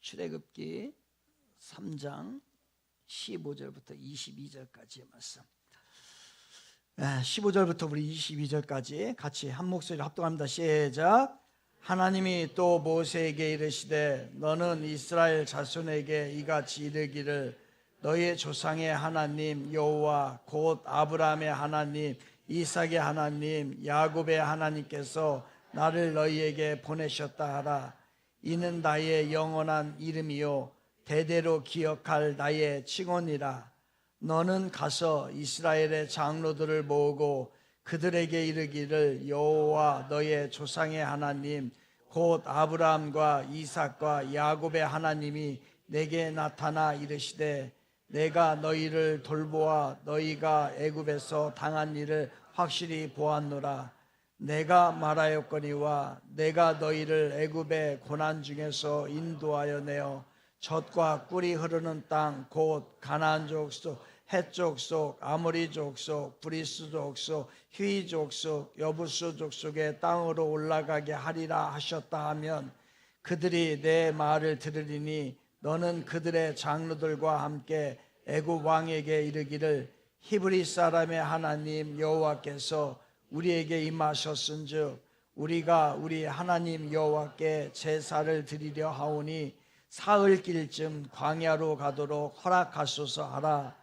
출애굽기 3장 15절부터 22절까지의 말씀. 15절부터 우리 22절까지 같이 한 목소리로 합동합니다. 시작. 하나님이 또 모세에게 이르시되 너는 이스라엘 자손에게 이같이 이르기를 너희의 조상의 하나님 여호와 곧 아브라함의 하나님 이삭의 하나님 야곱의 하나님께서 나를 너희에게 보내셨다 하라. 이는 나의 영원한 이름이요 대대로 기억할 나의 칭언이라. 너는 가서 이스라엘의 장로들을 모으고 그들에게 이르기를 여호와 너의 조상의 하나님 곧 아브라함과 이삭과 야곱의 하나님이 내게 나타나 이르시되 내가 너희를 돌보아 너희가 애굽에서 당한 일을 확실히 보았노라. 내가 말하였거니와 내가 너희를 애굽의 고난 중에서 인도하여 내어 젖과 꿀이 흐르는 땅 곧 가나안 족속 헷 족속 아모리 족속 브리스 족속 히위 족속 여부스 족속의 땅으로 올라가게 하리라 하셨다 하면 그들이 내 말을 들으리니 너는 그들의 장로들과 함께 애굽 왕에게 이르기를 히브리 사람의 하나님 여호와께서 우리에게 임하셨은즉 우리가 우리 하나님 여호와께 제사를 드리려 하오니 사흘길쯤 광야로 가도록 허락하소서 하라.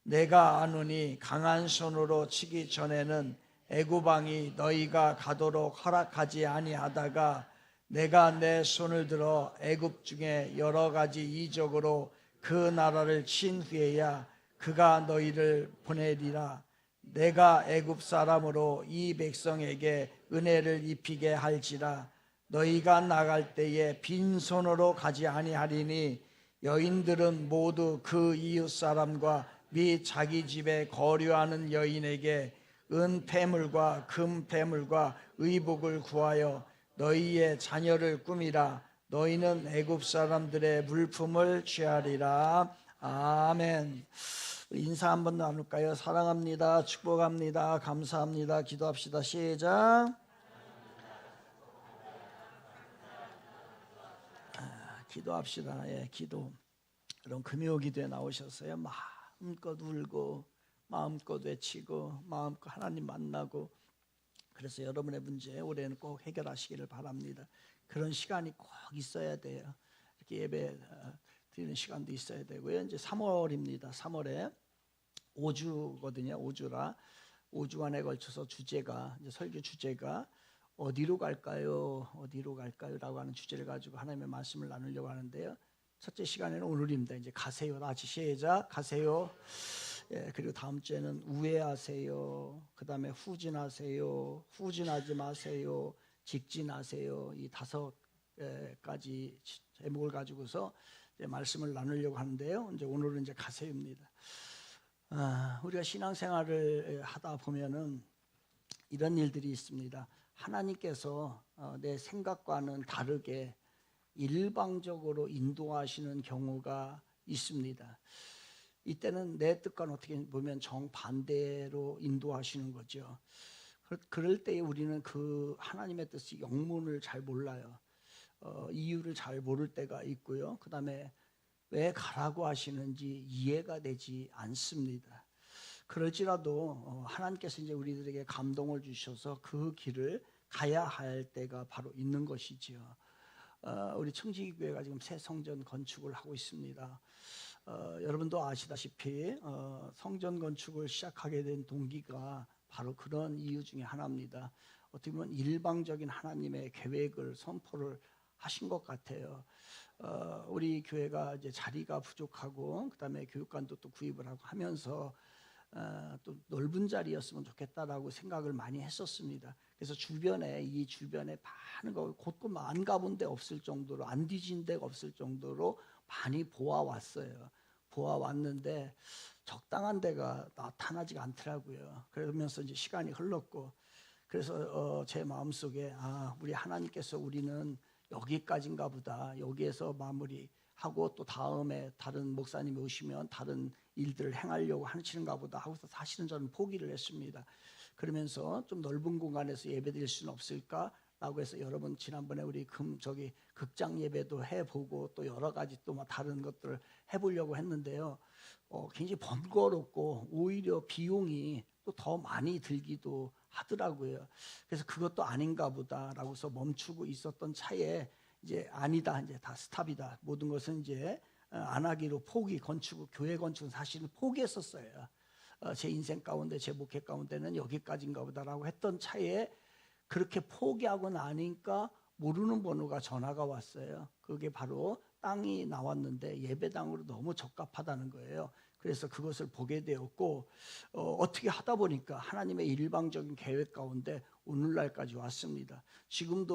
내가 아노니 강한 손으로 치기 전에는 애굽 왕이 너희가 가도록 허락하지 아니하다가 내가 내 손을 들어 애굽 중에 여러 가지 이적으로 그 나라를 친 후에야 그가 너희를 보내리라. 내가 애굽 사람으로 이 백성에게 은혜를 입히게 할지라. 너희가 나갈 때에 빈손으로 가지 아니하리니 여인들은 모두 그 이웃 사람과 및 자기 집에 거류하는 여인에게 은 패물과 금 패물과 의복을 구하여 너희의 자녀를 꾸미라. 너희는 애굽 사람들의 물품을 취하리라. 아멘. 인사 한번 나눌까요? 사랑합니다. 축복합니다. 감사합니다. 기도합시다. 시작. 기도합시다. 예, 기도. 여러분 금요 기도에 나오셨어요. 마음껏 울고 마음껏 외치고 마음껏 하나님 만나고, 그래서 여러분의 문제 올해는 꼭 해결하시기를 바랍니다. 그런 시간이 꼭 있어야 돼요. 이렇게 예배 드리는 시간도 있어야 되고요. 이제 3월입니다. 3월에 5주거든요. 5주라 5주간에 걸쳐서 주제가, 이제 설교 주제가 어디로 갈까요? 어디로 갈까요? 라고 하는 주제를 가지고 하나님의 말씀을 나누려고 하는데요. 첫째 시간에는 오늘입니다. 이제 가세요. 다시 시작. 가세요. 예, 그리고 다음 주에는 우회하세요. 그 다음에 후진하세요. 후진하지 마세요. 직진하세요. 이 5가지 제목을 가지고서 이제 말씀을 나누려고 하는데요. 이제 오늘은 이제 가세요입니다. 우리가 신앙생활을 하다 보면은 이런 일들이 있습니다. 하나님께서 내 생각과는 다르게 일방적으로 인도하시는 경우가 있습니다. 이때는 내 뜻과는 어떻게 보면 정반대로 인도하시는 거죠. 그럴 때에 우리는 그 하나님의 뜻이 영문을 잘 몰라요. 이유를 잘 모를 때가 있고요. 그 다음에 왜 가라고 하시는지 이해가 되지 않습니다. 그럴지라도 하나님께서 이제 우리들에게 감동을 주셔서 그 길을 가야 할 때가 바로 있는 것이지요. 우리 청지기교회가 지금 새 성전 건축을 하고 있습니다. 여러분도 아시다시피 성전 건축을 시작하게 된 동기가 바로 그런 이유 중에 하나입니다. 어떻게 보면 일방적인 하나님의 계획을 선포를 하신 것 같아요. 우리 교회가 이제 자리가 부족하고 그다음에 교육관도 또 구입을 하고 하면서 또 넓은 자리였으면 좋겠다라고 생각을 많이 했었습니다. 그래서 이 주변에 많은 거 곳곳 안 가본 데 없을 정도로, 안 뒤진 데가 없을 정도로 많이 보아왔어요. 보아왔는데 적당한 데가 나타나지가 않더라고요. 그러면서 이제 시간이 흘렀고, 그래서 제 마음속에 우리 하나님께서 우리는 여기까지인가 보다, 여기에서 마무리하고 또 다음에 다른 목사님이 오시면 다른 일들을 행하려고 하시는가 보다 하고서 사실은 저는 포기를 했습니다. 그러면서 좀 넓은 공간에서 예배드릴 수는 없을까 라고 해서 여러분 지난번에 우리 극장 예배도 해보고 또 여러 가지 또 뭐 다른 것들을 해보려고 했는데요. 굉장히 번거롭고 오히려 비용이 또 더 많이 들기도 하더라고요. 그래서 그것도 아닌가 보다라고서 멈추고 있었던 차에 이제 아니다, 이제 다 스탑이다. 모든 것은 이제 안 하기로 교회 건축은 사실은 포기했었어요. 제 인생 가운데, 제 목회 가운데는 여기까지인가 보다라고 했던 차에 그렇게 포기하고 나니까 모르는 번호가 전화가 왔어요. 그게 바로 땅이 나왔는데 예배당으로 너무 적합하다는 거예요. 그래서 그것을 보게 되었고 어떻게 하다 보니까 하나님의 일방적인 계획 가운데 오늘날까지 왔습니다. 지금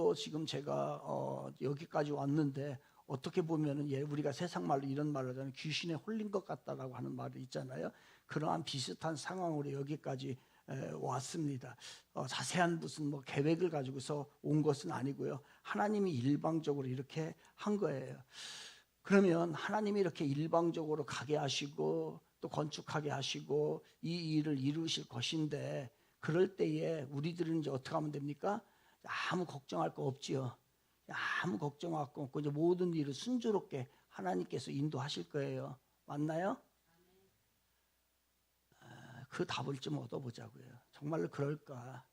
제가 여기까지 왔는데 어떻게 보면은 우리가 세상 말로 이런 말을 하잖아요. 귀신에 홀린 것 같다라고 하는 말이 있잖아요. 그러한 비슷한 상황으로 여기까지 왔습니다. 자세한 무슨 뭐 계획을 가지고서 온 것은 아니고요. 하나님이 일방적으로 이렇게 한 거예요. 그러면 하나님이 이렇게 일방적으로 가게 하시고 또 건축하게 하시고 이 일을 이루실 것인데 그럴 때에 우리들은 이제 어떻게 하면 됩니까? 아무 걱정할 거 없지요. 아무 걱정할 거 없고 이제 모든 일을 순조롭게 하나님께서 인도하실 거예요. 맞나요? 그 답을 좀 얻어보자고요. 정말로 그럴까?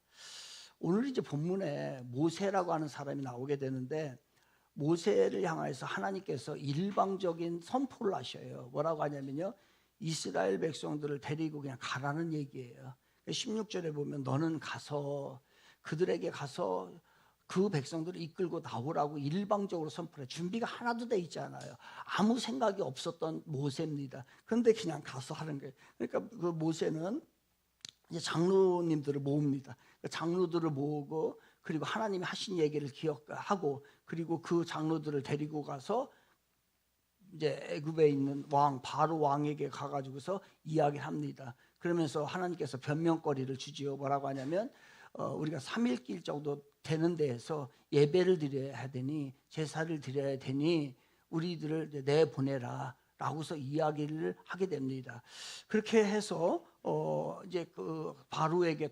오늘 이제 본문에 모세라고 하는 사람이 나오게 되는데 모세를 향해서 하나님께서 일방적인 선포를 하셔요. 뭐라고 하냐면요. 이스라엘 백성들을 데리고 그냥 가라는 얘기예요. 16절에 보면 너는 가서 그들에게 가서 그 백성들을 이끌고 나오라고 일방적으로 선포해. 준비가 하나도 돼 있지 않아요. 아무 생각이 없었던 모세입니다. 그런데 그냥 가서 하는 거예요. 그러니까 그 모세는 이제 장로님들을 모읍니다. 장로들을 모으고 그리고 하나님이 하신 얘기를 기억하고 그리고 그 장로들을 데리고 가서 이제 애굽에 있는 바로 왕에게 가가지고서 이야기를 합니다. 그러면서 하나님께서 변명거리를 주지요. 뭐라고 하냐면 우리가 3일길 정도 되는 데에서 예배를 드려야 되니 제사를 드려야 되니 우리들을 내보내라 라고서 이야기를 하게 됩니다. 그렇게 해서 이제 그 바로에게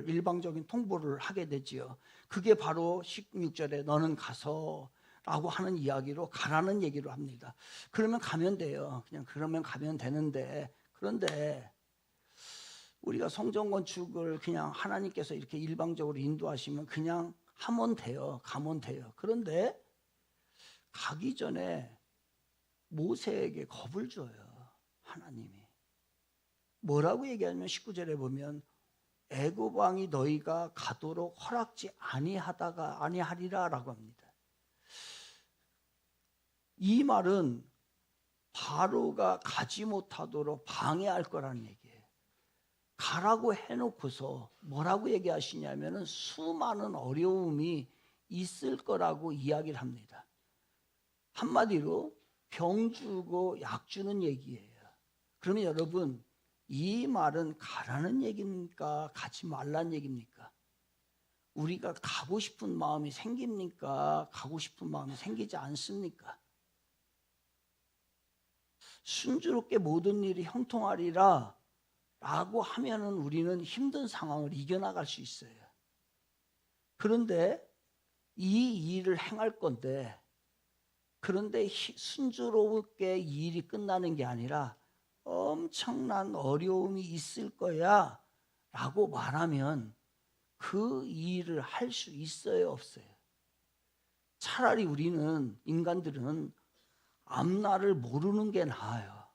일방적인 통보를 하게 되지요. 그게 바로 16절에 너는 가서 라고 하는 이야기로 가라는 얘기로 합니다. 그러면 가면 돼요. 그러면 가면 되는데 그런데 우리가 성전 건축을 그냥 하나님께서 이렇게 일방적으로 인도하시면 그냥 가면 돼요. 그런데 가기 전에 모세에게 겁을 줘요. 하나님이. 뭐라고 얘기하냐면 19절에 보면 애굽 왕이 너희가 가도록 허락지 아니하리라 라고 합니다. 이 말은 바로가 가지 못하도록 방해할 거라는 얘기예요. 가라고 해놓고서 뭐라고 얘기하시냐면은 수많은 어려움이 있을 거라고 이야기를 합니다. 한마디로 병 주고 약 주는 얘기예요. 그러면 여러분 이 말은 가라는 얘기입니까? 가지 말라는 얘기입니까? 우리가 가고 싶은 마음이 생깁니까? 가고 싶은 마음이 생기지 않습니까? 순조롭게 모든 일이 형통하리라 라고 하면은 우리는 힘든 상황을 이겨나갈 수 있어요. 그런데 이 일을 행할 건데 그런데 순조롭게 이 일이 끝나는 게 아니라 엄청난 어려움이 있을 거야 라고 말하면 그 일을 할 수 있어요, 없어요? 차라리 우리는 인간들은 앞날을 모르는 게 나아요.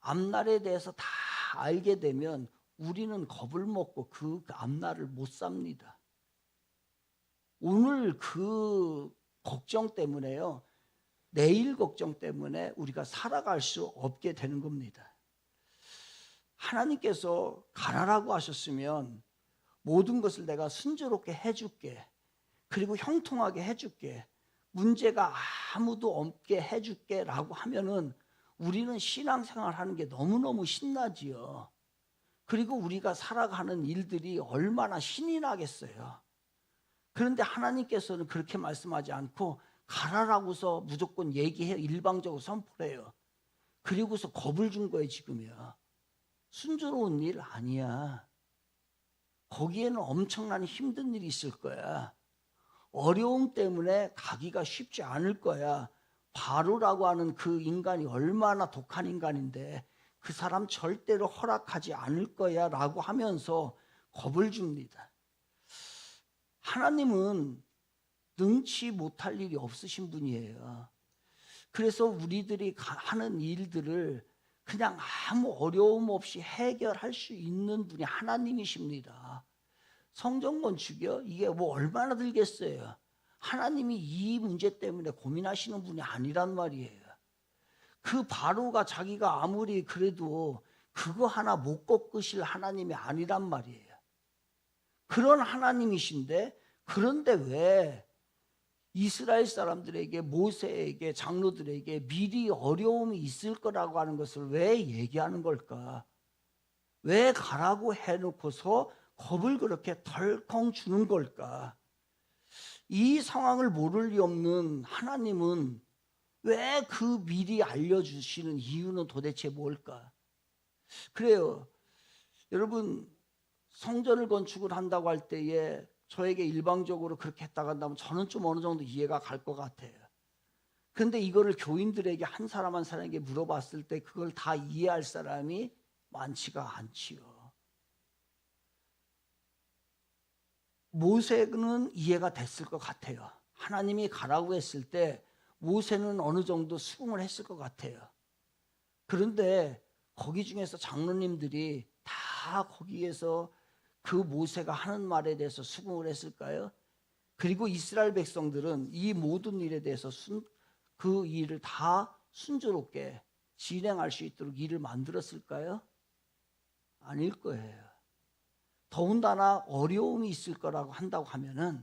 앞날에 대해서 다 알게 되면 우리는 겁을 먹고 그 앞날을 못 삽니다. 오늘 그 걱정 때문에요. 내일 걱정 때문에 우리가 살아갈 수 없게 되는 겁니다. 하나님께서 가라라고 하셨으면 모든 것을 내가 순조롭게 해줄게. 그리고 형통하게 해줄게. 문제가 아무도 없게 해줄게 라고 하면은 우리는 신앙생활 하는 게 너무너무 신나지요. 그리고 우리가 살아가는 일들이 얼마나 신이 나겠어요. 그런데 하나님께서는 그렇게 말씀하지 않고 가라라고서 무조건 얘기해요. 일방적으로 선포를 해요. 그리고서 겁을 준 거예요, 지금이야. 순조로운 일 아니야. 거기에는 엄청난 힘든 일이 있을 거야. 어려움 때문에 가기가 쉽지 않을 거야. 바로라고 하는 그 인간이 얼마나 독한 인간인데 그 사람 절대로 허락하지 않을 거야 라고 하면서 겁을 줍니다. 하나님은 능치 못할 일이 없으신 분이에요. 그래서 우리들이 하는 일들을 그냥 아무 어려움 없이 해결할 수 있는 분이 하나님이십니다. 성전 건축이요? 이게 뭐 얼마나 들겠어요. 하나님이 이 문제 때문에 고민하시는 분이 아니란 말이에요. 그 바로가 자기가 아무리 그래도 그거 하나 못 꺾으실 하나님이 아니란 말이에요. 그런 하나님이신데, 그런데 왜 이스라엘 사람들에게, 모세에게, 장로들에게 미리 어려움이 있을 거라고 하는 것을 왜 얘기하는 걸까? 왜 가라고 해놓고서 겁을 그렇게 덜컹 주는 걸까? 이 상황을 모를 리 없는 하나님은 왜 그 미리 알려주시는 이유는 도대체 뭘까? 그래요. 여러분, 성전을 건축을 한다고 할 때에 저에게 일방적으로 그렇게 했다고 한다면 저는 좀 어느 정도 이해가 갈 것 같아요. 그런데 이거를 교인들에게 한 사람 한 사람에게 물어봤을 때 그걸 다 이해할 사람이 많지가 않지요. 모세는 이해가 됐을 것 같아요. 하나님이 가라고 했을 때 모세는 어느 정도 수긍을 했을 것 같아요. 그런데 거기 중에서 장로님들이 다 거기에서 그 모세가 하는 말에 대해서 수긍을 했을까요? 그리고 이스라엘 백성들은 이 모든 일에 대해서 그 일을 다 순조롭게 진행할 수 있도록 일을 만들었을까요? 아닐 거예요. 더군다나 어려움이 있을 거라고 한다고 하면은,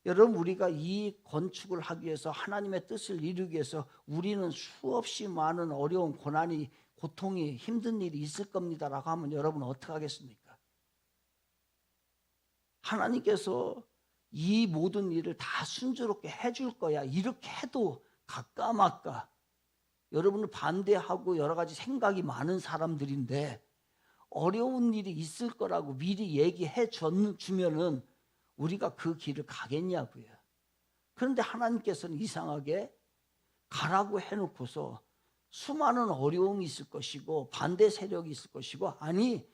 여러분, 우리가 이 건축을 하기 위해서 하나님의 뜻을 이루기 위해서 우리는 수없이 많은 어려운 고난이, 고통이, 힘든 일이 있을 겁니다라고 하면 여러분 어떻게 하겠습니까? 하나님께서 이 모든 일을 다 순조롭게 해줄 거야 이렇게 해도 갈까 말까, 여러분을 반대하고 여러 가지 생각이 많은 사람들인데 어려운 일이 있을 거라고 미리 얘기해 주면은 우리가 그 길을 가겠냐고요. 그런데 하나님께서는 이상하게 가라고 해놓고서 수많은 어려움이 있을 것이고 반대 세력이 있을 것이고, 아니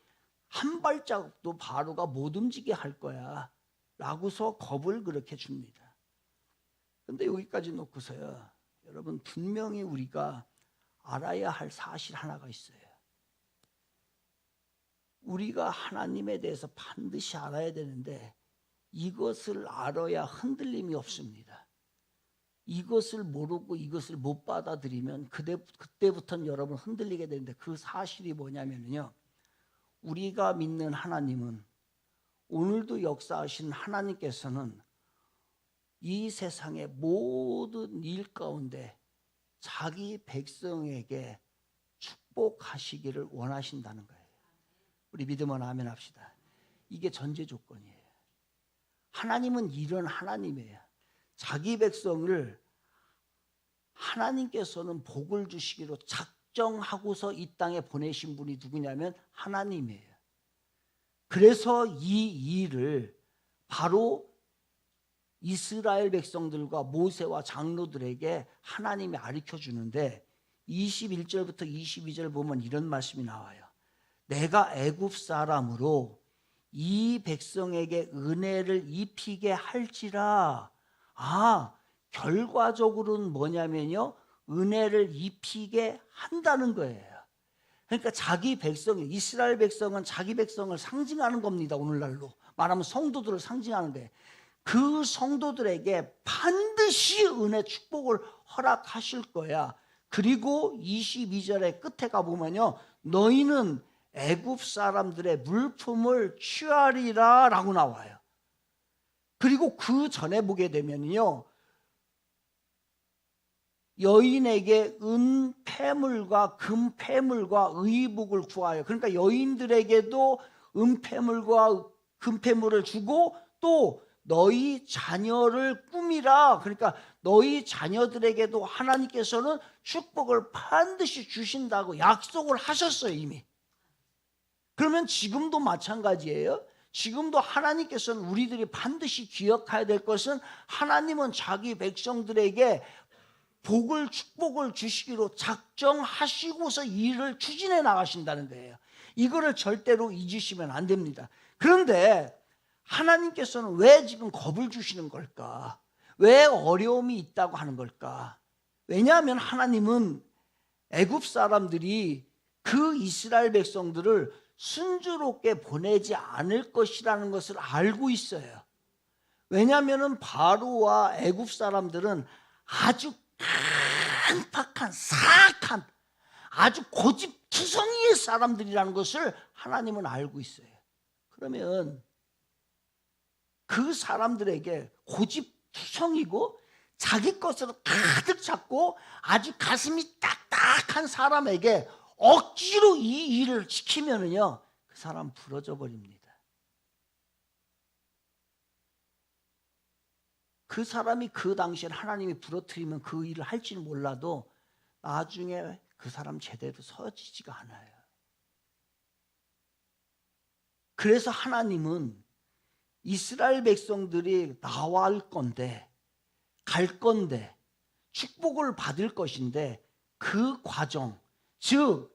한 발자국도 바로가 못 움직이게 할 거야 라고서 겁을 그렇게 줍니다. 그런데 여기까지 놓고서요, 여러분, 분명히 우리가 알아야 할 사실 하나가 있어요. 우리가 하나님에 대해서 반드시 알아야 되는데 이것을 알아야 흔들림이 없습니다. 이것을 모르고 이것을 못 받아들이면 그때부터는 여러분 흔들리게 되는데, 그 사실이 뭐냐면요, 우리가 믿는 하나님은, 오늘도 역사하신 하나님께서는 이 세상의 모든 일 가운데 자기 백성에게 축복하시기를 원하신다는 거예요. 우리 믿으면 아멘 합시다. 이게 전제 조건이에요. 하나님은 이런 하나님이에요. 자기 백성을 하나님께서는 복을 주시기로 작정하고서 이 땅에 보내신 분이 누구냐면 하나님이에요. 그래서 이 일을 바로 이스라엘 백성들과 모세와 장로들에게 하나님이 가르쳐 주는데, 21절부터 22절 보면 이런 말씀이 나와요. 내가 애굽 사람으로 이 백성에게 은혜를 입히게 할지라. 결과적으로는 뭐냐면요, 은혜를 입히게 한다는 거예요. 그러니까 자기 백성, 이스라엘 백성은 자기 백성을 상징하는 겁니다. 오늘날로 말하면 성도들을 상징하는 거예요. 그 성도들에게 반드시 은혜 축복을 허락하실 거야. 그리고 22절의 끝에 가보면요, 너희는 애굽 사람들의 물품을 취하리라 라고 나와요. 그리고 그 전에 보게 되면요, 여인에게 은 패물과 금 패물과 의복을 구하여, 그러니까 여인들에게도 은 패물과 금 패물을 주고 또 너희 자녀를 꾸미라, 그러니까 너희 자녀들에게도 하나님께서는 축복을 반드시 주신다고 약속을 하셨어요 이미. 그러면 지금도 마찬가지예요. 지금도 하나님께서는 우리들이 반드시 기억해야 될 것은 하나님은 자기 백성들에게 복을 축복을 주시기로 작정하시고서 일을 추진해 나가신다는 거예요. 이거를 절대로 잊으시면 안 됩니다. 그런데 하나님께서는 왜 지금 겁을 주시는 걸까? 왜 어려움이 있다고 하는 걸까? 왜냐하면 하나님은 애굽 사람들이 그 이스라엘 백성들을 순조롭게 보내지 않을 것이라는 것을 알고 있어요. 왜냐하면 바로와 애굽 사람들은 아주 깜팍한 사악한 아주 고집투성이의 사람들이라는 것을 하나님은 알고 있어요. 그러면 그 사람들에게 고집투성이고 자기 것으로 가득 잡고 아주 가슴이 딱딱한 사람에게 억지로 이 일을 시키면은요, 그 사람 부러져 버립니다. 그 사람이 그 당시에 하나님이 부러뜨리면 그 일을 할지는 몰라도 나중에 그 사람 제대로 서지지가 않아요. 그래서 하나님은 이스라엘 백성들이 나갈 건데, 갈 건데, 축복을 받을 것인데 그 과정, 즉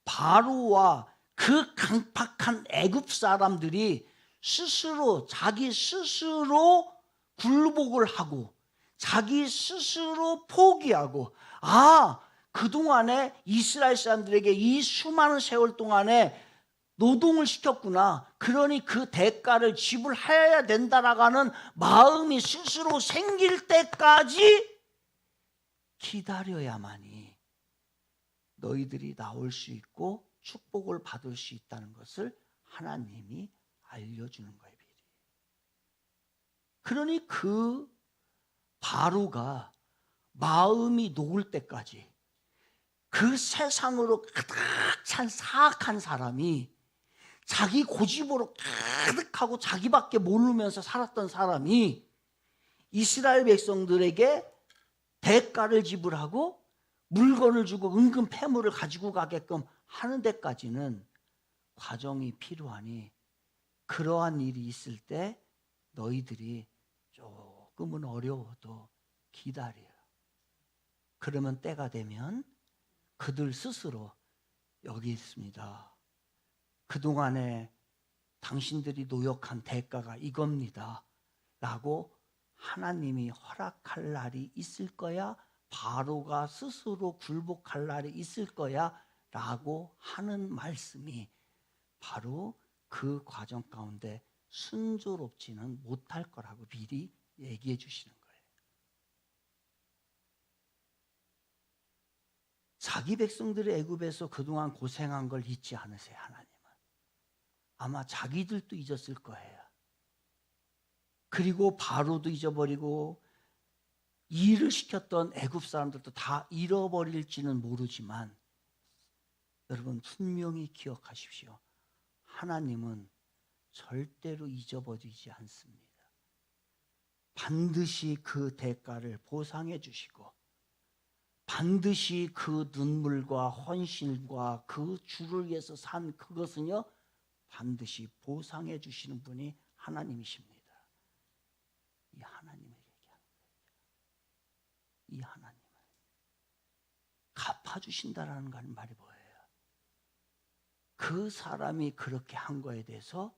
바로와 그 강팍한 애굽 사람들이 스스로 자기 스스로 굴복을 하고 자기 스스로 포기하고, 그동안에 이스라엘 사람들에게 이 수많은 세월 동안에 노동을 시켰구나, 그러니 그 대가를 지불해야 된다라는 마음이 스스로 생길 때까지 기다려야만이 너희들이 나올 수 있고 축복을 받을 수 있다는 것을 하나님이 알려주는 거예요. 그러니 그 바로가 마음이 녹을 때까지 그 세상으로 가득 찬 사악한 사람이, 자기 고집으로 가득하고 자기밖에 모르면서 살았던 사람이 이스라엘 백성들에게 대가를 지불하고 물건을 주고 은근 폐물을 가지고 가게끔 하는 데까지는 과정이 필요하니, 그러한 일이 있을 때 너희들이 조금은 어려워도 기다려. 그러면 때가 되면 그들 스스로 여기 있습니다. 그동안에 당신들이 노력한 대가가 이겁니다 라고 하나님이 허락할 날이 있을 거야, 바로가 스스로 굴복할 날이 있을 거야 라고 하는 말씀이 바로 그 과정 가운데 순조롭지는 못할 거라고 미리 얘기해 주시는 거예요. 자기 백성들의 애굽에서 그동안 고생한 걸 잊지 않으세요. 하나님은 아마 자기들도 잊었을 거예요. 그리고 바로도 잊어버리고 일을 시켰던 애굽 사람들도 다 잃어버릴지는 모르지만, 여러분 분명히 기억하십시오. 하나님은 절대로 잊어버리지 않습니다. 반드시 그 대가를 보상해 주시고, 반드시 그 눈물과 헌신과 그 주를 위해서 산 그것은요, 반드시 보상해 주시는 분이 하나님이십니다. 이 하나님을 얘기하는 거예요. 이 하나님을 갚아주신다라는 말이 뭐예요? 그 사람이 그렇게 한 거에 대해서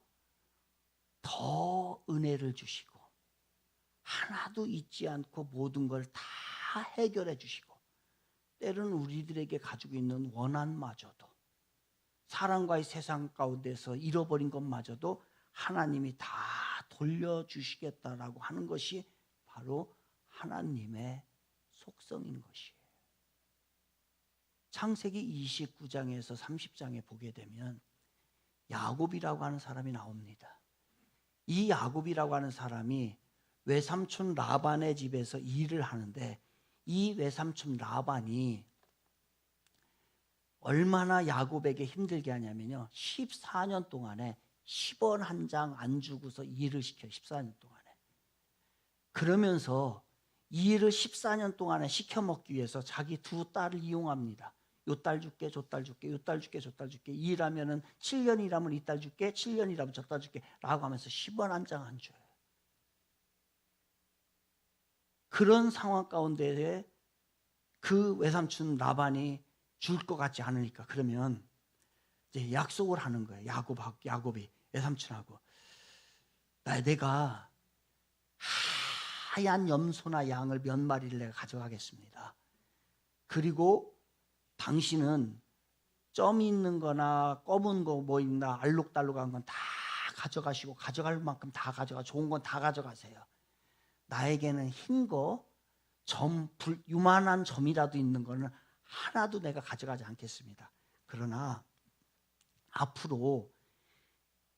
더 은혜를 주시고 하나도 잊지 않고 모든 걸 다 해결해 주시고, 때로는 우리들에게 가지고 있는 원한마저도, 사랑과의 세상 가운데서 잃어버린 것마저도 하나님이 다 돌려주시겠다라고 하는 것이 바로 하나님의 속성인 것이에요. 창세기 29장에서 30장에 보게 되면 야곱이라고 하는 사람이 나옵니다. 이 야곱이라고 하는 사람이 외삼촌 라반의 집에서 일을 하는데, 이 외삼촌 라반이 얼마나 야곱에게 힘들게 하냐면요, 14년 동안에 10원 한 장 안 주고서 일을 시켜요. 14년 동안에. 그러면서 이 일을 14년 동안에 시켜 먹기 위해서 자기 두 딸을 이용합니다. 요 딸 줄게, 저 딸 줄게, 요 딸 줄게, 저 딸 줄게. 일하면은 7년 일하면 이 딸 줄게, 7년 일하면 저 딸 줄게 라고 하면서 10원 한 장 안 줘요. 그런 상황 가운데에 그 외삼촌 라반이 줄 것 같지 않으니까 그러면 이제 약속을 하는 거예요. 야곱이 외삼촌하고 내가 하얀 염소나 양을 몇 마리를 내가 가져가겠습니다. 그리고 당신은 점 있는 거나 검은 거 뭐 있나 알록달록한 건 다 가져가시고 가져갈 만큼 다 가져가 좋은 건 다 가져가세요. 나에게는 흰 거 요만한 점이라도 있는 거는 하나도 내가 가져가지 않겠습니다. 그러나 앞으로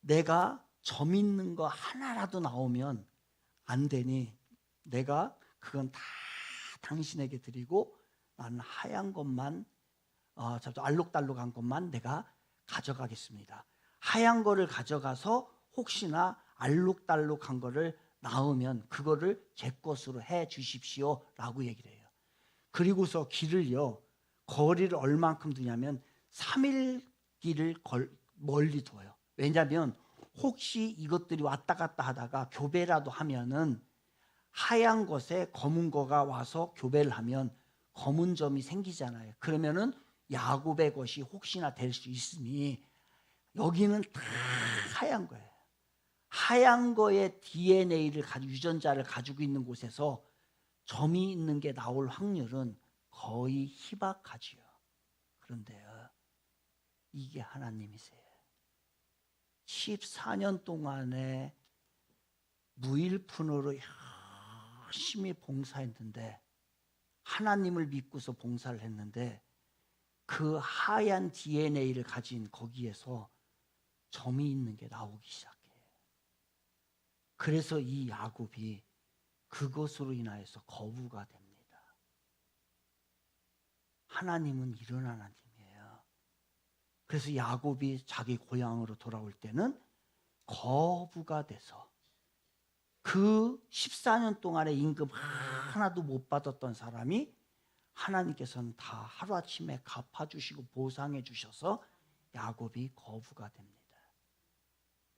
내가 점 있는 거 하나라도 나오면 안 되니 내가 그건 다 당신에게 드리고 나는 하얀 것만 알록달록한 것만 내가 가져가겠습니다. 하얀 거를 가져가서 혹시나 알록달록한 거를 나오면 그거를 제 것으로 해 주십시오 라고 얘기를 해요. 그리고서 길을요 거리를 얼만큼 두냐면 3일 길을 멀리 둬요. 왜냐하면 혹시 이것들이 왔다 갔다 하다가 교배라도 하면은 하얀 것에 검은 거가 와서 교배를 하면 검은 점이 생기잖아요. 그러면은 야곱의 것이 혹시나 될 수 있으니 여기는 다 하얀 거예요. 하얀 거의 DNA를 유전자를 가지고 있는 곳에서 점이 있는 게 나올 확률은 거의 희박하지요. 그런데요, 이게 하나님이세요. 14년 동안에 무일푼으로 열심히 봉사했는데 하나님을 믿고서 봉사를 했는데 그 하얀 DNA를 가진 거기에서 점이 있는 게 나오기 시작해요. 그래서 이 야곱이 그것으로 인하여서 거부가 됩니다. 하나님은 이런 하나님이에요. 그래서 야곱이 자기 고향으로 돌아올 때는 거부가 돼서 그 14년 동안의 임금 하나도 못 받았던 사람이 하나님께서는 다 하루아침에 갚아주시고 보상해 주셔서 야곱이 거부가 됩니다.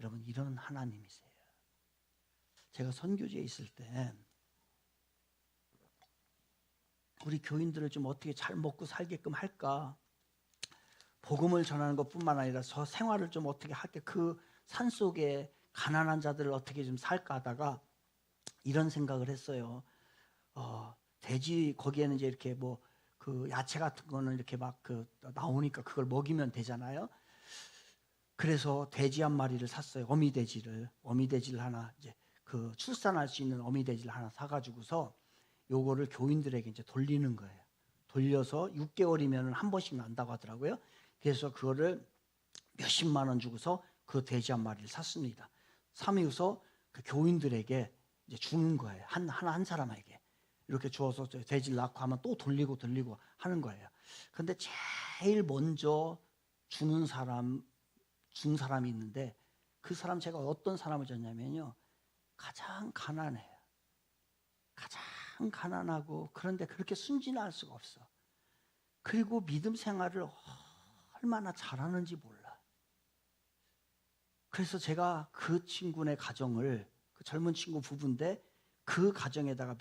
여러분 이런 하나님이세요. 제가 선교지에 있을 때 우리 교인들을 좀 어떻게 잘 먹고 살게끔 할까, 복음을 전하는 것뿐만 아니라 저 생활을 좀 어떻게 할게, 그 산속에 가난한 자들을 어떻게 좀 살까 하다가 이런 생각을 했어요. 돼지 거기에는 이제 이렇게 뭐 그 야채 같은 거는 이렇게 막 그 나오니까 그걸 먹이면 되잖아요. 그래서 돼지 한 마리를 샀어요. 어미돼지를 하나, 이제 그 출산할 수 있는 어미돼지를 하나 사가지고서 요거를 교인들에게 이제 돌리는 거예요. 돌려서 6개월이면 한 번씩 난다고 하더라고요. 그래서 그거를 몇십만 원 주고서 그 돼지 한 마리를 샀습니다. 사면서 그 교인들에게 이제 주는 거예요. 한 사람에게 이렇게 주어서 돼지를 낳고 하면 또 돌리고 하는 거예요. 근데 제일 먼저 준 사람이 있는데 그 사람 제가 어떤 사람을 줬냐면요, 가장 가난해요. 가장 가난하고 그런데 그렇게 순진할 수가 없어. 그리고 믿음 생활을 얼마나 잘하는지 몰라. 그래서 제가 그 친구네 가정을, 그 젊은 친구 부부인데 그 가정에다가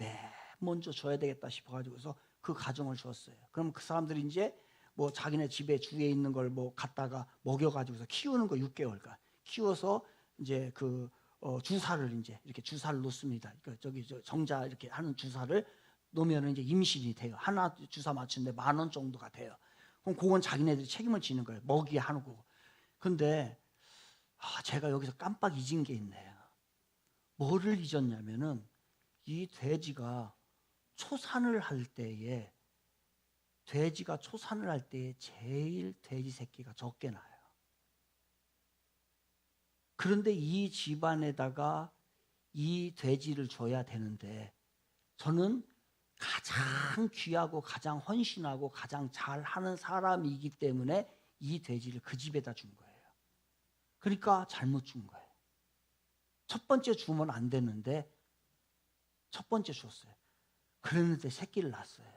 먼저 줘야 되겠다 싶어가지고서 그 가정을 주었어요. 그럼 그 사람들이 이제 뭐 자기네 집에 주위에 있는 걸 뭐 갖다가 먹여가지고서 키우는 거 6개월간 키워서 이제 그 주사를 이제 이렇게 주사를 놓습니다. 그러니까 저기 정자 이렇게 하는 주사를 놓으면 이제 임신이 돼요. 하나 주사 맞추는데 10,000원 정도가 돼요. 그럼 그건 자기네들이 책임을 지는 거예요. 먹이에 하는 거고. 근데 제가 여기서 깜빡 잊은 게 있네요. 뭐를 잊었냐면은 이 돼지가 초산을 할 때에 제일 돼지 새끼가 적게 나요. 그런데 이 집안에다가 이 돼지를 줘야 되는데 저는 가장 귀하고 가장 헌신하고 가장 잘하는 사람이기 때문에 이 돼지를 그 집에다 준 거예요. 그러니까 잘못 준 거예요. 첫 번째 주면 안 됐는데 첫 번째 줬어요. 그랬는데 새끼를 낳았어요.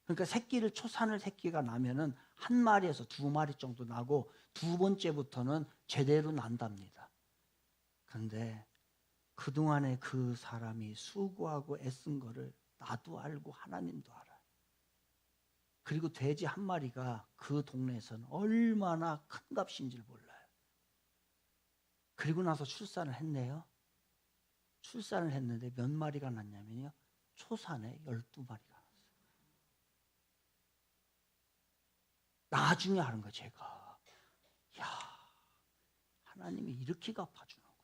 그러니까 초산을 새끼가 나면은 한 마리에서 두 마리 정도 나고 두 번째부터는 제대로 난답니다. 그런데 그동안에 그 사람이 수고하고 애쓴 거를 나도 알고 하나님도 알아요. 그리고 돼지 한 마리가 그 동네에서는 얼마나 큰 값인지를 몰라요. 그리고 나서 출산을 했네요. 출산을 했는데 몇 마리가 났냐면요, 초산에 12마리가 났어요. 나중에 하는 거예요. 제가 야, 하나님이 이렇게 갚아주는구나.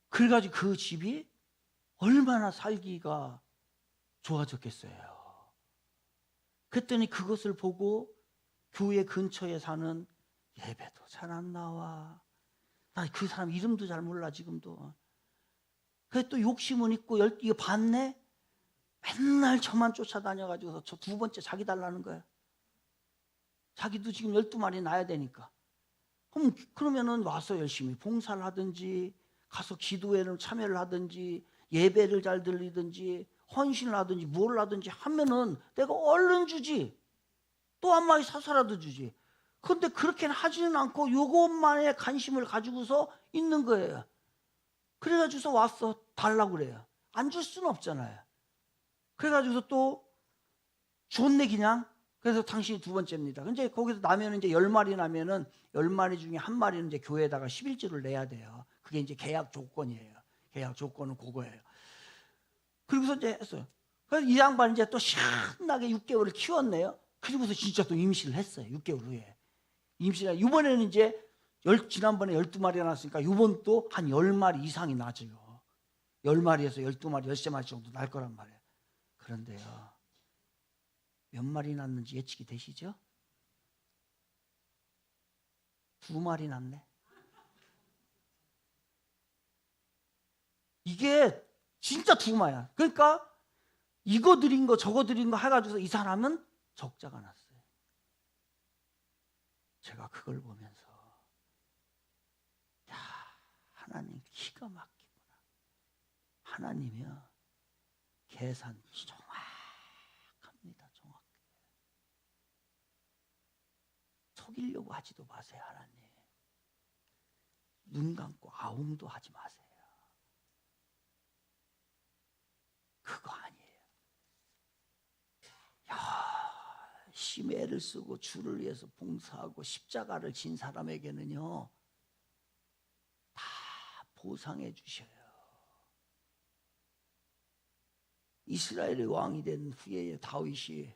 그래가지고 그 집이 얼마나 살기가 좋아졌겠어요. 그랬더니 그것을 보고 교회 근처에 사는, 예배도 잘 안 나와, 나 그 사람 이름도 잘 몰라 지금도. 그래 또 욕심은 있고 이거 봤네. 맨날 저만 쫓아다녀가지고 저 두 번째 자기 달라는 거야. 자기도 지금 12마리 낳아야 되니까. 그러면은 와서 열심히 봉사를 하든지 가서 기도회를 참여를 하든지 예배를 잘 들리든지 헌신을 하든지 뭘 하든지 하면은 내가 얼른 주지. 또 한 마리 사서라도 주지. 그런데 그렇게는 하지는 않고 요것만에 관심을 가지고서 있는 거예요. 그래가지고서 와서 달라고 그래요. 안 줄 수는 없잖아요. 그래가지고서 또 줬네 그냥. 그래서 당신이 두 번째입니다. 근데 거기서 나면은 이제 10마리 나면은 10마리 중에 한 마리는 이제 교회에다가 11조를 내야 돼요. 그게 이제 계약 조건이에요. 계약 조건은 그거예요. 그리고서 이제 했어요. 그래서 이 양반이 이제 또 신나게 6개월을 키웠네요. 그리고서 진짜 또 임신을 했어요. 6개월 후에. 임신을, 이번에는 이제 지난번에 12마리가 났으니까 이번 또 한 10마리 이상이 나죠. 10마리에서 12마리, 13마리 정도 날 거란 말이에요. 그런데요, 몇 마리 났는지 예측이 되시죠? 2마리 났네. 이게 진짜 2마리야. 그러니까 이거 드린 거 저거 드린 거 해가지고서 이 사람은 적자가 났어요. 제가 그걸 보면서 야, 하나님 기가 막히구나. 하나님이요, 계산 정확합니다. 정확해. 속이려고 하지도 마세요. 하나님 눈 감고 아웅도 하지 마세요. 그거 아니에요. 열심히 애를 쓰고 주를 위해서 봉사하고 십자가를 진 사람에게는요 다 보상해 주셔요. 이스라엘의 왕이 된 후에 다윗이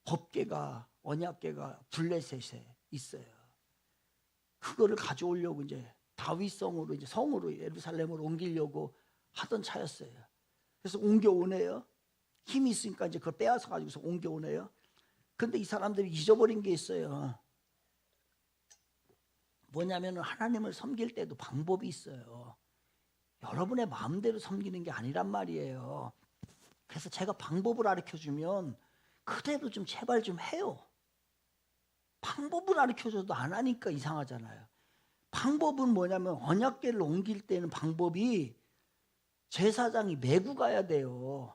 법궤가, 언약궤가 블레셋에 있어요. 그거를 가져오려고 이제 다윗성으로, 이제 성으로 예루살렘으로 옮기려고 하던 차였어요. 그래서 옮겨오네요. 힘이 있으니까 이제 그걸 빼앗아 가지고서 옮겨오네요. 근데 이 사람들이 잊어버린 게 있어요. 뭐냐면 하나님을 섬길 때도 방법이 있어요. 여러분의 마음대로 섬기는 게 아니란 말이에요. 그래서 제가 방법을 가르쳐주면 그대로 좀 제발 좀 해요. 방법을 가르쳐줘도 안 하니까 이상하잖아요. 방법은 뭐냐면 언약궤를 옮길 때는 방법이 제사장이 메고 가야 돼요.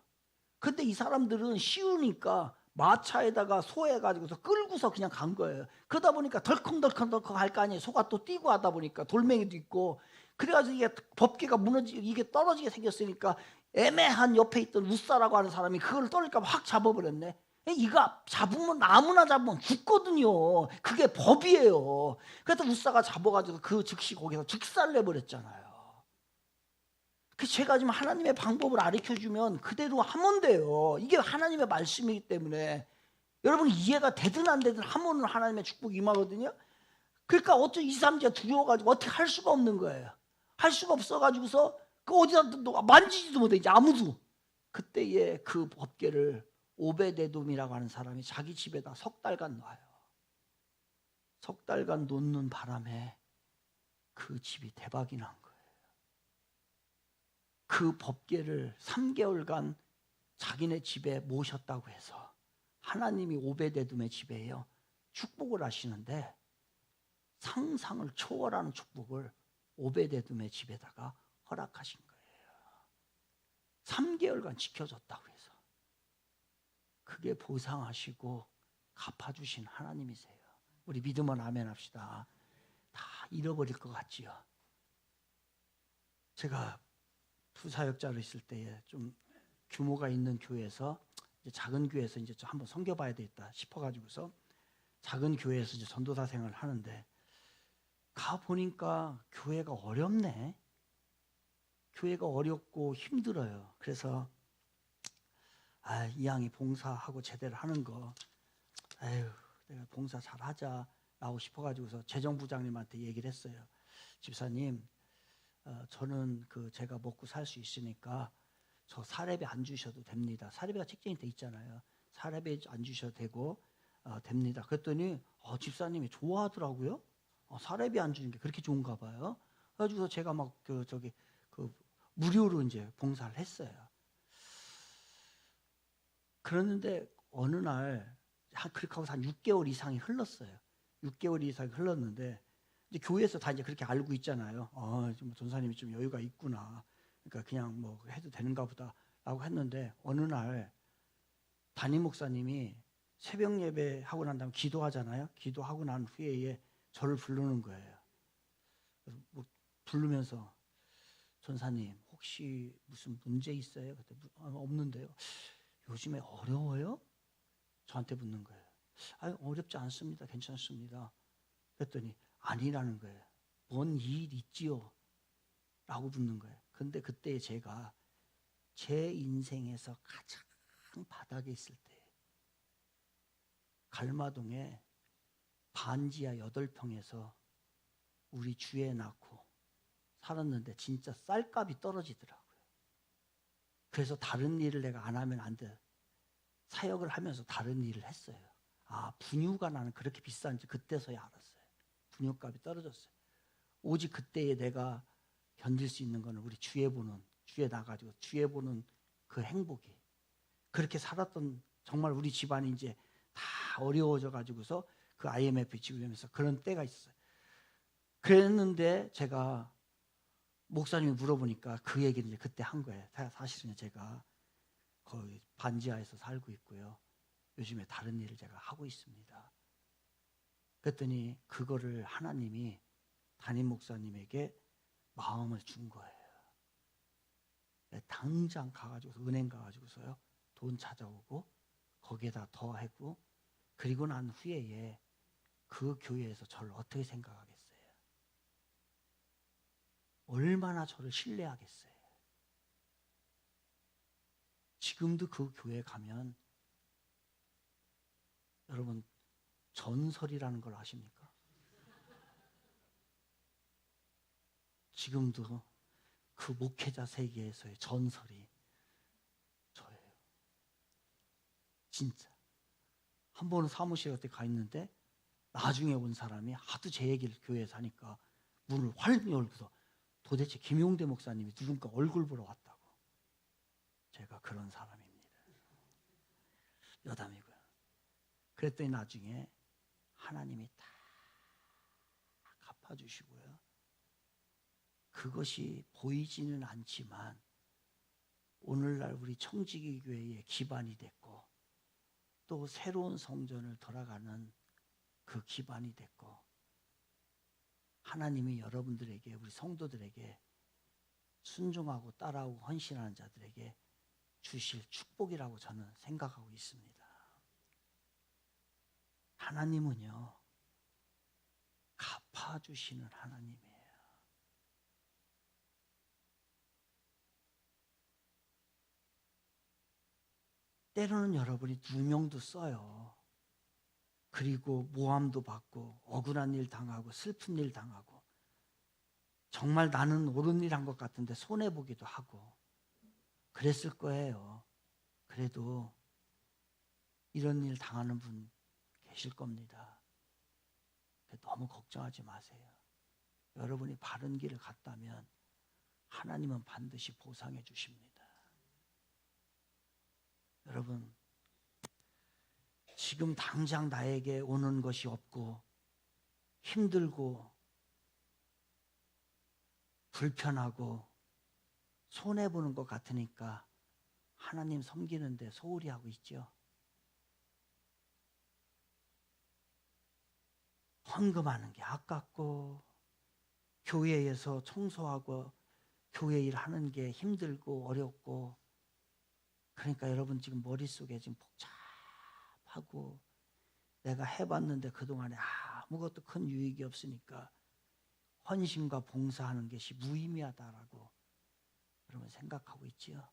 근데 이 사람들은 쉬우니까 마차에다가 소해가지고서 끌고서 그냥 간 거예요. 그러다 보니까 덜컹덜컹 할 거 아니에요. 소가 또 뛰고 하다 보니까 돌멩이도 있고. 그래가지고 이게 법궤가 이게 떨어지게 생겼으니까 애매한 옆에 있던 우사라고 하는 사람이 그걸 떨어질까 봐 확 잡아버렸네. 이거 잡으면 아무나 잡으면 죽거든요. 그게 법이에요. 그래서 우사가 잡아가지고 그 즉시 거기서 즉사를 내버렸잖아요. 제가 지금 하나님의 방법을 가르쳐주면 그대로 하면 돼요. 이게 하나님의 말씀이기 때문에 여러분 이해가 되든 안 되든 하면 하나님의 축복이 임하거든요. 그러니까 어쩌 2, 3자 두려워가지고 어떻게 할 수가 없는 거예요. 할 수가 없어가지고서 그 어디다 만지지도 못해 이제 아무도. 그때에 그 법궤를 오베데돔이라고 하는 사람이 자기 집에다 석 달간 놔요. 석 달간 놓는 바람에 그 집이 대박이 난 거예요. 그 법궤를 3개월간 자기네 집에 모셨다고 해서 하나님이 오베데돔의 집에요 축복을 하시는데 상상을 초월하는 축복을 오베데돔의 집에다가 허락하신 거예요. 3개월간 지켜줬다고 해서 그게 보상하시고 갚아주신 하나님이세요. 우리 믿으면 아멘 합시다. 다 잃어버릴 것 같지요. 제가 부사역자로 있을 때에 좀 규모가 있는 교회에서 이제 작은 교회에서 이제 좀 한번 섬겨봐야 되겠다 싶어가지고서 작은 교회에서 이제 전도사 생활을 하는데 가 보니까 교회가 어렵네. 교회가 어렵고 힘들어요. 그래서 이 양이 봉사하고 제대로 하는 거, 내가 봉사 잘하자라고 싶어가지고서 재정부장님한테 얘기를 했어요. 집사님, 저는 제가 먹고 살 수 있으니까 저 사례비 안 주셔도 됩니다. 사례비가 책정이 돼 있잖아요. 사례비 안 주셔도 되고 됩니다. 그랬더니 집사님이 좋아하더라고요. 사례비 안 주는 게 그렇게 좋은가 봐요. 그래가지고 제가 막 무료로 이제 봉사를 했어요. 그랬는데 어느 날 그렇게 하고 한 6개월 이상이 흘렀어요. 6개월 이상이 흘렀는데 이제 교회에서 다 이제 그렇게 알고 있잖아요. 좀 전사님이 좀 여유가 있구나. 그러니까 그냥 뭐 해도 되는가 보다라고 했는데 어느 날 담임 목사님이 새벽 예배 하고 난 다음에 기도하잖아요. 기도하고 난 후에 저를 부르는 거예요. 그래서 뭐 부르면서 전사님 혹시 무슨 문제 있어요? 그때 없는데요. 요즘에 어려워요? 저한테 묻는 거예요. 어렵지 않습니다. 괜찮습니다. 그랬더니 아니라는 거예요. 뭔 일 있지요? 라고 묻는 거예요. 근데 그때 제가 제 인생에서 가장 바닥에 있을 때 갈마동에 반지하 8평에서 우리 주에 낳고 살았는데 진짜 쌀값이 떨어지더라고요. 그래서 다른 일을 내가 안 하면 안 돼. 사역을 하면서 다른 일을 했어요. 분유가 나는 그렇게 비싼지 그때서야 알았어요. 분유값이 떨어졌어요. 오직 그때에 내가 견딜 수 있는 거는 우리 주에 나가지고 주에 보는 그 행복이. 그렇게 살았던 정말 우리 집안이 이제 다 어려워져 가지고서 그 IMF 지구면서 그런 때가 있어요. 그랬는데 제가 목사님이 물어보니까 그 얘기를 이제 그때 한 거예요. 사실은 제가 거의 반지하에서 살고 있고요. 요즘에 다른 일을 제가 하고 있습니다. 그랬더니 그거를 하나님이 담임 목사님에게 마음을 준 거예요. 당장 가가지고 은행 가가지고서요 돈 찾아오고 거기에다 더하고 그리고 난 후에 그 교회에서 저를 어떻게 생각하겠어요? 얼마나 저를 신뢰하겠어요? 지금도 그 교회 가면 여러분 전설이라는 걸 아십니까? 지금도 그 목회자 세계에서의 전설이 저예요. 진짜. 한 번은 사무실 같은 데 가 있는데 나중에 온 사람이 하도 제 얘기를 교회에서 하니까 문을 활 열고서 도대체 김용대 목사님이 누군가 얼굴 보러 왔다고. 제가 그런 사람입니다. 여담이고요. 그랬더니 나중에 하나님이 다 갚아주시고요. 그것이 보이지는 않지만 오늘날 우리 청지기 교회의 기반이 됐고 또 새로운 성전을 돌아가는 그 기반이 됐고 하나님이 여러분들에게 우리 성도들에게 순종하고 따라오고 헌신하는 자들에게 주실 축복이라고 저는 생각하고 있습니다. 하나님은요 갚아주시는 하나님이에요. 때로는 여러분이 누명도 써요. 그리고 모함도 받고 억울한 일 당하고 슬픈 일 당하고 정말 나는 옳은 일 한 것 같은데 손해보기도 하고 그랬을 거예요. 그래도 이런 일 당하는 분 계실 겁니다. 너무 걱정하지 마세요. 여러분이 바른 길을 갔다면 하나님은 반드시 보상해 주십니다. 여러분 지금 당장 나에게 오는 것이 없고 힘들고 불편하고 손해보는 것 같으니까 하나님 섬기는데 소홀히 하고 있죠. 헌금하는 게 아깝고, 교회에서 청소하고 교회 일 하는 게 힘들고 어렵고, 그러니까 여러분 지금 머릿속에 지금 복잡하고, 내가 해봤는데 그동안에 아무것도 큰 유익이 없으니까 헌신과 봉사하는 것이 무의미하다라고 여러분 생각하고 있지요.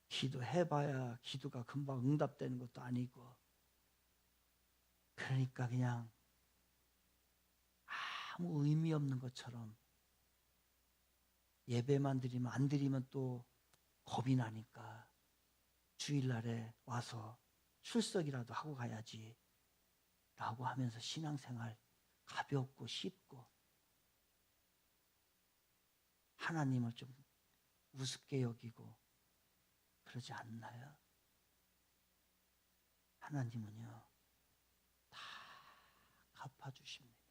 기도해봐야 기도가 금방 응답되는 것도 아니고, 그러니까 그냥 아무 의미 없는 것처럼 예배만 드리면, 안 드리면 또 겁이 나니까 주일날에 와서 출석이라도 하고 가야지 라고 하면서 신앙생활 가볍고 쉽고, 하나님을 좀 우습게 여기고 그러지 않나요? 하나님은요 다 갚아주십니다.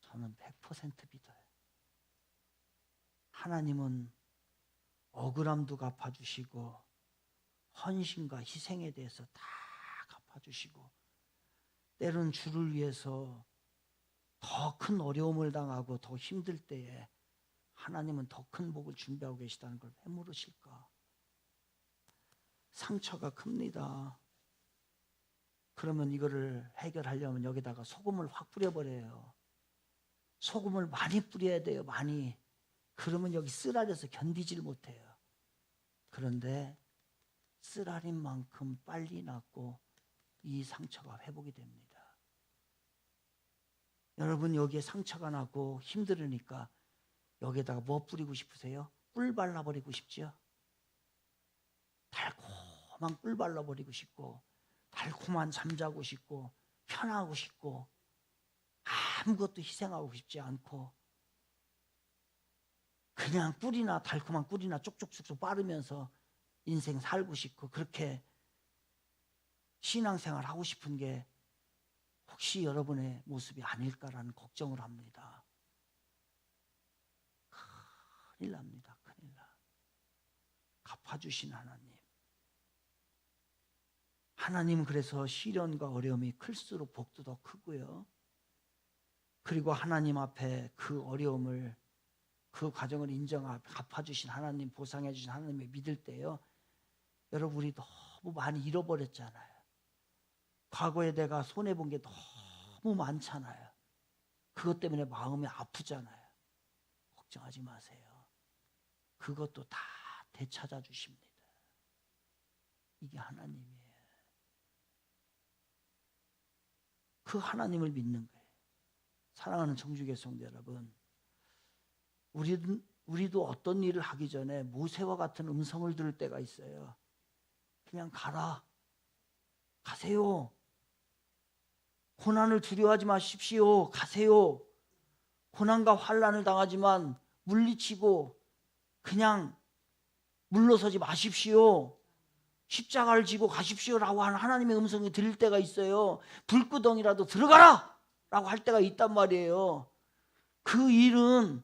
저는 100% 믿어요. 하나님은 억울함도 갚아주시고 헌신과 희생에 대해서 다 갚아주시고, 때로는 주를 위해서 더 큰 어려움을 당하고 더 힘들 때에 하나님은 더 큰 복을 준비하고 계시다는 걸 왜 모르실까? 상처가 큽니다. 그러면 이거를 해결하려면 여기다가 소금을 확 뿌려버려요. 소금을 많이 뿌려야 돼요. 많이. 그러면 여기 쓰라려서 견디질 못해요. 그런데 쓰라린 만큼 빨리 낫고 이 상처가 회복이 됩니다. 여러분 여기에 상처가 나고 힘들으니까 여기에다가 뭐 뿌리고 싶으세요? 꿀 발라버리고 싶죠? 달콤한 꿀 발라버리고 싶고, 달콤한 잠자고 싶고, 편하고 싶고, 아무것도 희생하고 싶지 않고, 그냥 꿀이나 달콤한 꿀이나 쪽쪽쪽쪽 빠르면서 인생 살고 싶고, 그렇게 신앙생활 하고 싶은 게 혹시 여러분의 모습이 아닐까라는 걱정을 합니다. 큰일 납니다. 큰일 나. 갚아주신 하나님. 하나님은 그래서 시련과 어려움이 클수록 복도 더 크고요. 그리고 하나님 앞에 그 어려움을, 그 과정을 인정하고 갚아주신 하나님, 보상해 주신 하나님을 믿을 때요, 여러분 우리 너무 많이 잃어버렸잖아요. 과거에 내가 손해본 게 너무 많잖아요. 그것 때문에 마음이 아프잖아요. 걱정하지 마세요. 그것도 다 되찾아 주십니다. 이게 하나님이에요. 그 하나님을 믿는 거예요. 사랑하는 청주교회 성도 여러분, 우리도 어떤 일을 하기 전에 모세와 같은 음성을 들을 때가 있어요. 그냥 가라. 가세요. 고난을 두려워하지 마십시오. 가세요. 고난과 환난을 당하지만 물리치고 그냥 물러서지 마십시오. 십자가를 지고 가십시오라고 하는 하나님의 음성이 들릴 때가 있어요. 불구덩이라도 들어가라! 라고 할 때가 있단 말이에요. 그 일은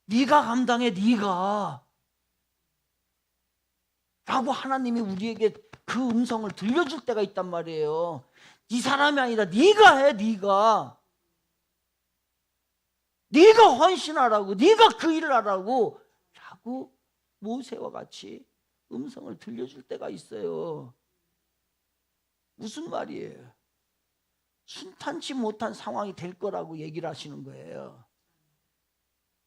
네가 감당해, 네가. 라고 하나님이 우리에게 그 음성을 들려줄 때가 있단 말이에요. 네 사람이 아니라 네가 해, 네가. 네가 헌신하라고, 네가 그 일을 하라고 라고 모세와 같이 음성을 들려줄 때가 있어요. 무슨 말이에요? 순탄치 못한 상황이 될 거라고 얘기를 하시는 거예요.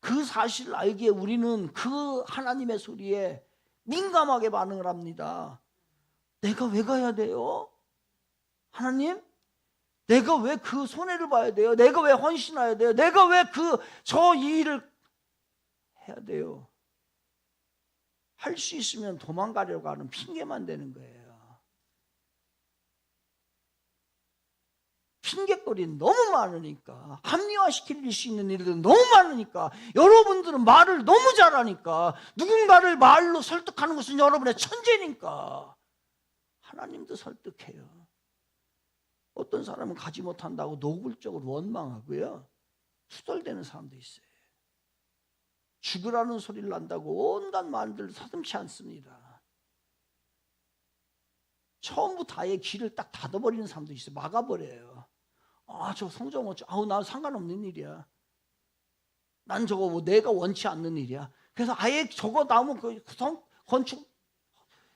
그 사실을 알기에 우리는 그 하나님의 소리에 민감하게 반응을 합니다. 내가 왜 가야 돼요? 하나님? 내가 왜 그 손해를 봐야 돼요? 내가 왜 헌신해야 돼요? 내가 왜 저 일을 해야 돼요? 할 수 있으면 도망가려고 하는 핑계만 되는 거예요. 핑계거리는 너무 많으니까, 합리화시킬 수 있는 일들은 너무 많으니까, 여러분들은 말을 너무 잘하니까, 누군가를 말로 설득하는 것은 여러분의 천재니까 하나님도 설득해요. 어떤 사람은 가지 못한다고 노골적으로 원망하고요, 투덜대는 사람도 있어요. 죽으라는 소리를 난다고 온갖 말들 서슴지 않습니다. 처음부터 아예 귀를 딱 닫아버리는 사람도 있어요. 막아버려요. 저 성경 어쩌? 난 상관없는 일이야. 난 저거 뭐 내가 원치 않는 일이야. 그래서 아예 저거 나오면 건축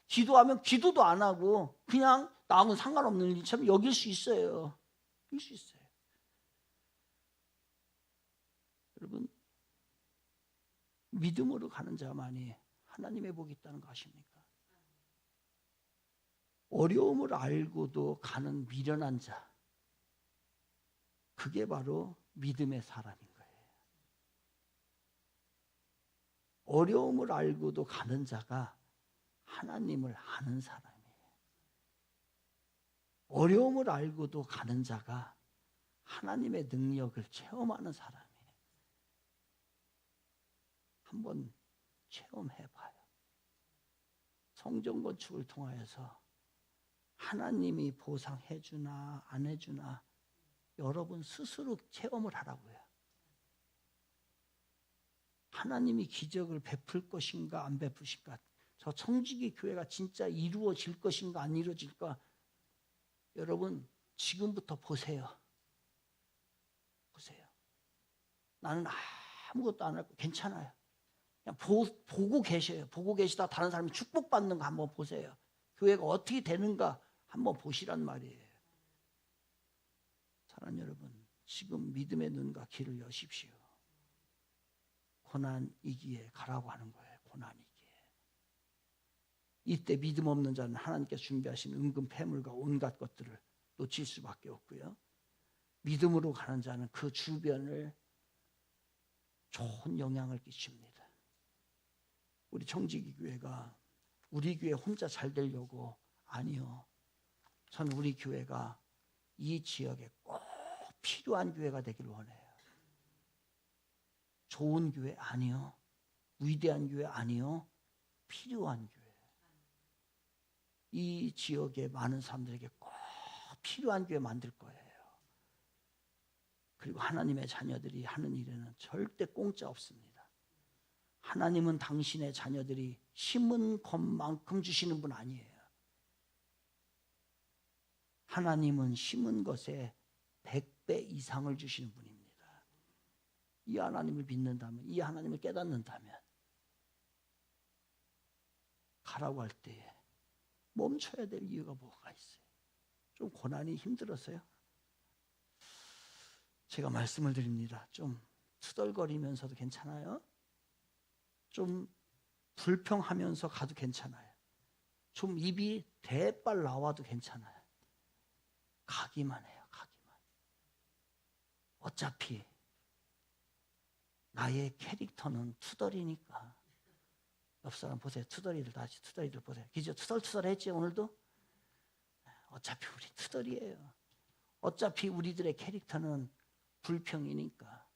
기도하면 기도도 안 하고 그냥 나하고는 상관없는 일처럼 여길 수 있어요. 여길 수 있어요. 여러분, 믿음으로 가는 자만이 하나님의 복이 있다는 거 아십니까? 어려움을 알고도 가는 미련한 자, 그게 바로 믿음의 사람인 거예요. 어려움을 알고도 가는 자가 하나님을 아는 사람이에요. 어려움을 알고도 가는 자가 하나님의 능력을 체험하는 사람이에요. 한번 체험해봐요. 성전 건축을 통하여서 하나님이 보상해주나 안 해주나 여러분 스스로 체험을 하라고요. 하나님이 기적을 베풀 것인가 안 베푸실까? 저 청지기 교회가 진짜 이루어질 것인가 안 이루어질까? 여러분 지금부터 보세요. 보세요. 나는 아무것도 안 할 거 괜찮아요. 그냥 보고 계셔요. 보고 계시다 다른 사람이 축복받는 거 한번 보세요. 교회가 어떻게 되는가 한번 보시란 말이에요. 사랑하는 여러분, 지금 믿음의 눈과 귀를 여십시오. 고난이기에 가라고 하는 거예요. 고난이기에. 이때 믿음 없는 자는 하나님께서 준비하신 은금 패물과 온갖 것들을 놓칠 수밖에 없고요. 믿음으로 가는 자는 그 주변을 좋은 영향을 끼칩니다. 우리 청지기 교회가 우리 교회 혼자 잘 되려고 아니요. 저는 우리 교회가 이 지역에 꼭 필요한 교회가 되길 원해요. 좋은 교회 아니요. 위대한 교회 아니요. 필요한 교회. 이 지역에 많은 사람들에게 꼭 필요한 교회 만들 거예요. 그리고 하나님의 자녀들이 하는 일에는 절대 공짜 없습니다. 하나님은 당신의 자녀들이 심은 것만큼 주시는 분 아니에요. 하나님은 심은 것에 100배 이상을 주시는 분입니다. 이 하나님을 믿는다면, 이 하나님을 깨닫는다면 가라고 할 때에 멈춰야 될 이유가 뭐가 있어요? 좀 고난이 힘들었어요? 제가 말씀을 드립니다. 좀 투덜거리면서도 괜찮아요? 좀 불평하면서 가도 괜찮아요. 좀 입이 대빨 나와도 괜찮아요. 가기만 해요. 가기만. 어차피 나의 캐릭터는 투덜이니까. 옆 사람 보세요. 투덜이들 다시 투덜이들 보세요. 기저 투덜투덜했지 오늘도? 어차피 우리 투덜이에요. 어차피 우리들의 캐릭터는 불평이니까.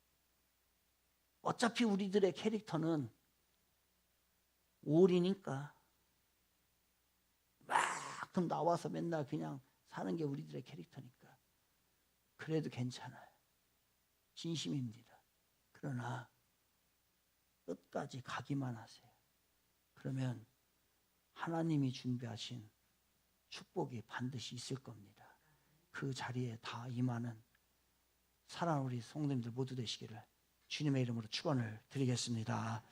어차피 우리들의 캐릭터는 올이니까. 막 그럼 나와서 맨날 그냥 사는 게 우리들의 캐릭터니까. 그래도 괜찮아요. 진심입니다. 그러나 끝까지 가기만 하세요. 그러면 하나님이 준비하신 축복이 반드시 있을 겁니다. 그 자리에 다 임하는 사랑하는 우리 성도님들 모두 되시기를 주님의 이름으로 축원을 드리겠습니다.